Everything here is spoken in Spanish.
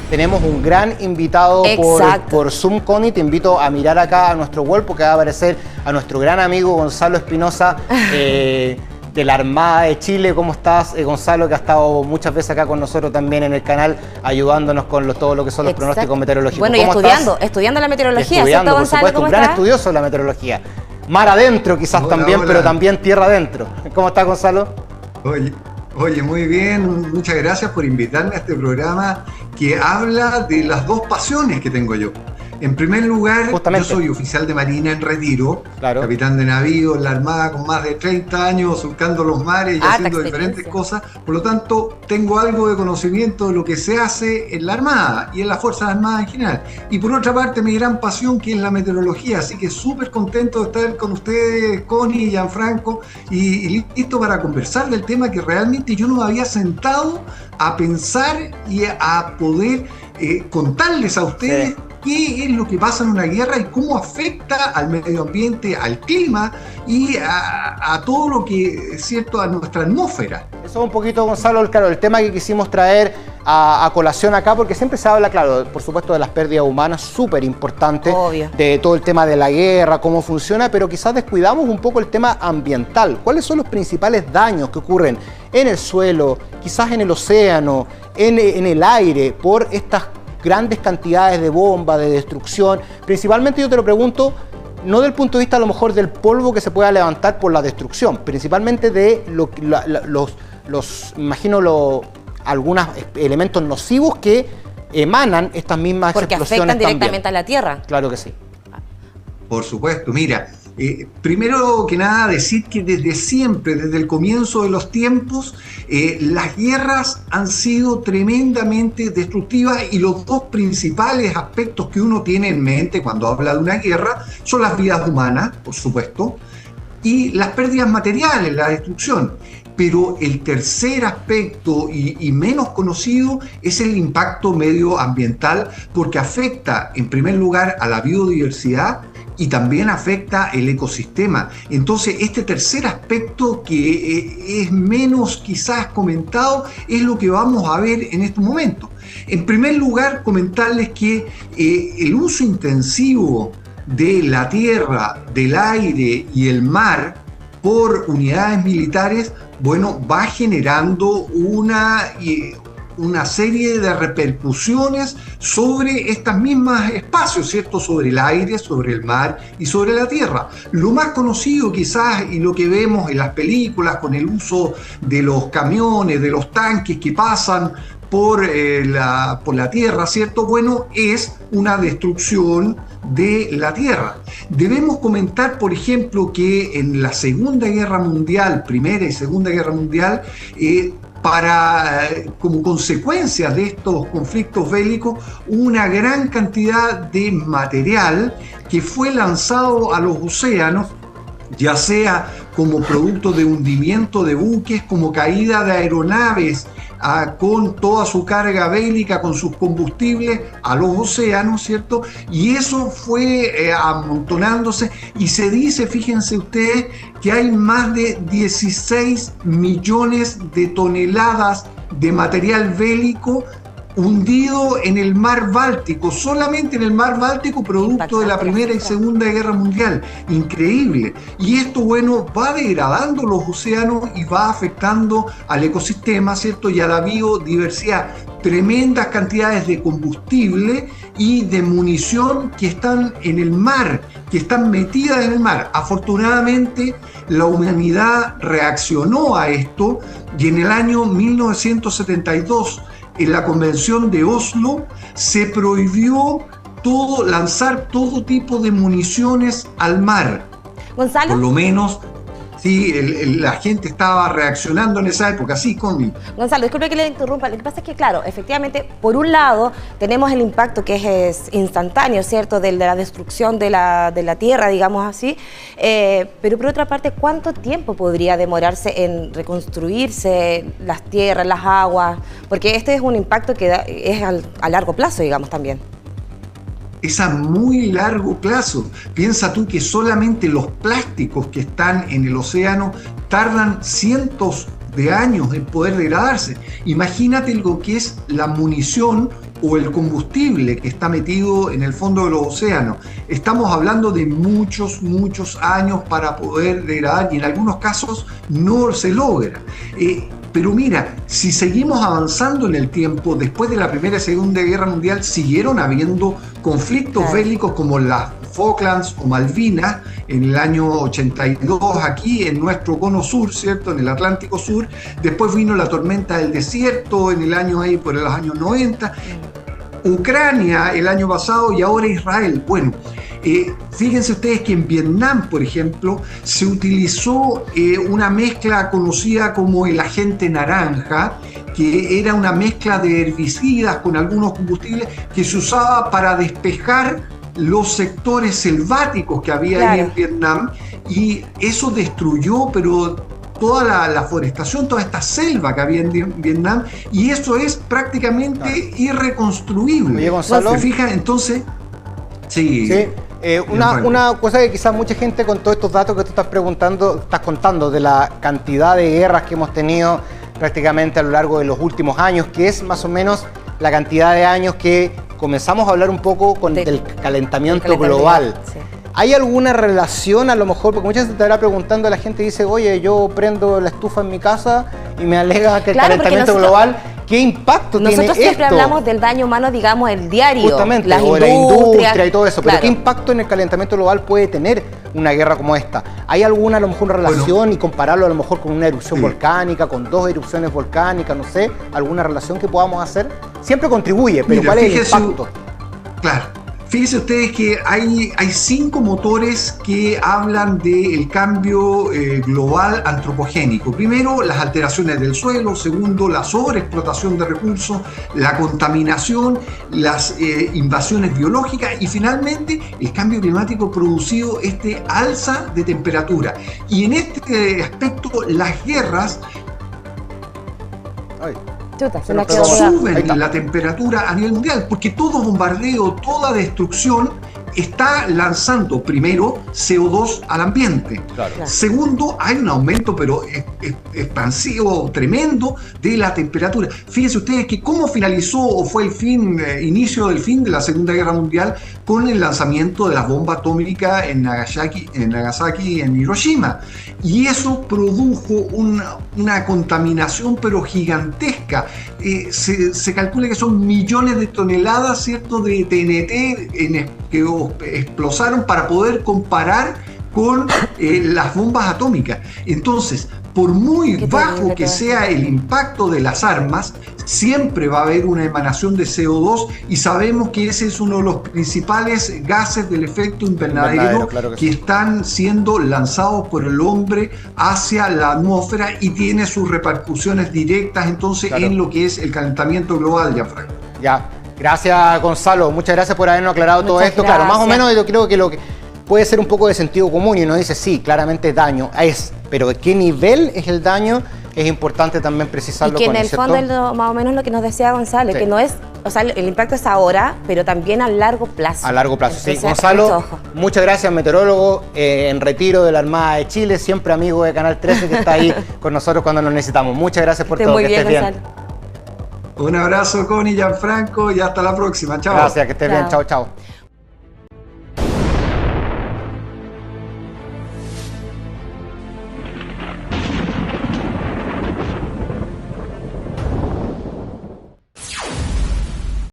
Tenemos un gran invitado por Zoom, Connie. Te invito a mirar acá a nuestro wall porque va a aparecer a nuestro gran amigo Gonzalo Espinosa de la Armada de Chile. ¿Cómo estás, Gonzalo? Que ha estado muchas veces acá con nosotros también en el canal, ayudándonos con todo lo que son los pronósticos meteorológicos. Bueno, y estudiando la meteorología. Estudiando, por supuesto, un gran estudioso de la meteorología. Mar adentro quizás también, pero también tierra adentro. ¿Cómo estás, Gonzalo? Oye, muy bien, muchas gracias por invitarme a este programa que habla de las dos pasiones que tengo yo. En primer lugar, yo soy oficial de Marina en retiro, capitán de navío en la Armada con más de 30 años surcando los mares y haciendo diferentes cosas. Por lo tanto, tengo algo de conocimiento de lo que se hace en la Armada y en las Fuerzas Armadas en general. Y por otra parte, mi gran pasión que es la meteorología. Así que súper contento de estar con ustedes, Connie y Gianfranco, y listo para conversar del tema que realmente yo no me había sentado a pensar y a poder contarles a ustedes qué es lo que pasa en una guerra y cómo afecta al medio ambiente, al clima y a todo lo que es cierto, a nuestra atmósfera. Eso es un poquito, Gonzalo, claro, el tema que quisimos traer a colación acá, porque siempre se habla, claro, por supuesto, de las pérdidas humanas, súper importante, de todo el tema de la guerra, cómo funciona, pero quizás descuidamos un poco el tema ambiental. ¿Cuáles son los principales daños que ocurren en el suelo, quizás en el océano, en el aire, por estas grandes cantidades de bombas, de destrucción? Principalmente yo te lo pregunto, no del punto de vista a lo mejor del polvo que se pueda levantar por la destrucción, principalmente de algunos elementos nocivos que emanan estas mismas explosiones. Porque afectan directamente a la Tierra. Claro que sí. Por supuesto, mira, primero que nada decir que desde siempre, desde el comienzo de los tiempos, las guerras han sido tremendamente destructivas y los dos principales aspectos que uno tiene en mente cuando habla de una guerra son las vidas humanas, por supuesto, y las pérdidas materiales, la destrucción. Pero el tercer aspecto y menos conocido es el impacto medioambiental, porque afecta en primer lugar a la biodiversidad y también afecta el ecosistema. Entonces, este tercer aspecto que es menos quizás comentado es lo que vamos a ver en este momento. En primer lugar, comentarles que el uso intensivo de la tierra, del aire y el mar por unidades militares, bueno, va generando una serie de repercusiones sobre estos mismos espacios, ¿cierto? Sobre el aire, sobre el mar y sobre la tierra. Lo más conocido quizás y lo que vemos en las películas con el uso de los camiones, de los tanques que pasan por la tierra, ¿cierto? Bueno, es una destrucción de la tierra. Debemos comentar, por ejemplo, que en la Segunda Guerra Mundial, Primera y Segunda Guerra Mundial, como consecuencia de estos conflictos bélicos, una gran cantidad de material que fue lanzado a los océanos, ya sea como producto de hundimiento de buques, como caída de aeronaves con toda su carga bélica, con sus combustibles a los océanos, ¿cierto? Y eso fue amontonándose y se dice, fíjense ustedes, que hay más de 16 millones de toneladas de material bélico hundido en el mar Báltico, solamente en el mar Báltico, producto de la Primera y Segunda Guerra Mundial. Increíble. Y esto, bueno, va degradando los océanos y va afectando al ecosistema, ¿cierto? Y a la biodiversidad. Tremendas cantidades de combustible y de munición que están en el mar, que están metidas en el mar. Afortunadamente, la humanidad reaccionó a esto y en el año 1972, en la Convención de Oslo, se prohibió lanzar todo tipo de municiones al mar. Gonzalo. Por lo menos, sí, la gente estaba reaccionando en esa época, sí, Connie. Gonzalo, disculpe que le interrumpa. Lo que pasa es que, claro, efectivamente, por un lado, tenemos el impacto que es instantáneo, ¿cierto?, de la destrucción de la tierra, digamos así. Pero por otra parte, ¿cuánto tiempo podría demorarse en reconstruirse las tierras, las aguas? Porque este es un impacto que es a largo plazo, digamos, también. es a muy largo plazo. Piensa tú que solamente los plásticos que están en el océano tardan cientos de años en poder degradarse. Imagínate lo que es la munición o el combustible que está metido en el fondo de los océanos. Estamos hablando de muchos años para poder degradar y en algunos casos no se logra. Pero mira, si seguimos avanzando en el tiempo, después de la Primera y Segunda Guerra Mundial siguieron habiendo conflictos bélicos como las Falklands o Malvinas en el año 82 aquí en nuestro cono sur, ¿cierto? En el Atlántico Sur. Después vino la tormenta del desierto en el año ahí por los años 90. Ucrania el año pasado y ahora Israel. Bueno, fíjense ustedes que en Vietnam, por ejemplo, se utilizó una mezcla conocida como el agente naranja, que era una mezcla de herbicidas con algunos combustibles que se usaba para despejar los sectores selváticos que había ahí en Vietnam, y eso destruyó, pero toda la forestación, toda esta selva que había en Vietnam, y eso es prácticamente irreconstruible. Oye, Gonzalo, ¿se fijan? Entonces, sí. Una cosa que quizás mucha gente con todos estos datos que tú estás contando de la cantidad de guerras que hemos tenido prácticamente a lo largo de los últimos años, que es más o menos la cantidad de años que comenzamos a hablar un poco del calentamiento global. Sí. ¿Hay alguna relación a lo mejor? Porque muchas veces te estará preguntando, la gente dice, oye, yo prendo la estufa en mi casa y me alega que el calentamiento global, ¿qué impacto tiene esto? Nosotros siempre hablamos del daño humano, digamos, el diario. Justamente, o la industria y todo eso. Pero ¿qué impacto en el calentamiento global puede tener una guerra como esta? ¿Hay alguna, a lo mejor, relación y compararlo a lo mejor con una erupción volcánica, con 2 erupciones volcánicas, no sé, alguna relación que podamos hacer? Siempre contribuye, pero ¿cuál es el impacto? Claro. Fíjense ustedes que hay 5 motores que hablan del cambio global antropogénico. Primero, las alteraciones del suelo. Segundo, la sobreexplotación de recursos, la contaminación, las invasiones biológicas y finalmente el cambio climático producido este alza de temperatura. Y en este aspecto, las guerras suben la temperatura a nivel mundial, porque todo bombardeo, toda destrucción está lanzando primero CO2 al ambiente. Claro. Segundo, hay un aumento pero expansivo tremendo de la temperatura. Fíjense ustedes que cómo finalizó o fue el inicio del fin de la Segunda Guerra Mundial con el lanzamiento de la bomba atómica en Nagasaki y en Hiroshima. Y eso produjo una contaminación pero gigantesca. Se calcula que son millones de toneladas, ¿cierto?, de TNT que explosaron para poder comparar con las bombas atómicas. Entonces, por muy bajo que sea el impacto de las armas, siempre va a haber una emanación de CO2 y sabemos que ese es uno de los principales gases del efecto invernadero que están siendo lanzados por el hombre hacia la atmósfera y tiene sus repercusiones directas entonces en lo que es el calentamiento global, Gianfranco. Ya, gracias Gonzalo, muchas gracias por habernos aclarado todo esto. Gracias. Claro, más o menos yo creo que lo que puede ser un poco de sentido común y uno dice, sí, claramente daño es, pero ¿qué nivel es el daño? Es importante también precisarlo. Y que en el fondo es más o menos lo que nos decía Gonzalo, que no es, o sea, el impacto es ahora, pero también a largo plazo. A largo plazo, entonces, sí. Gonzalo, muchas gracias, meteorólogo en retiro de la Armada de Chile, siempre amigo de Canal 13 que está ahí con nosotros cuando nos necesitamos. Muchas gracias por todo. Muy bien, Gonzalo. Un abrazo, Connie, Gianfranco, y hasta la próxima. Chao. Gracias, que estés bien. Chao, chao.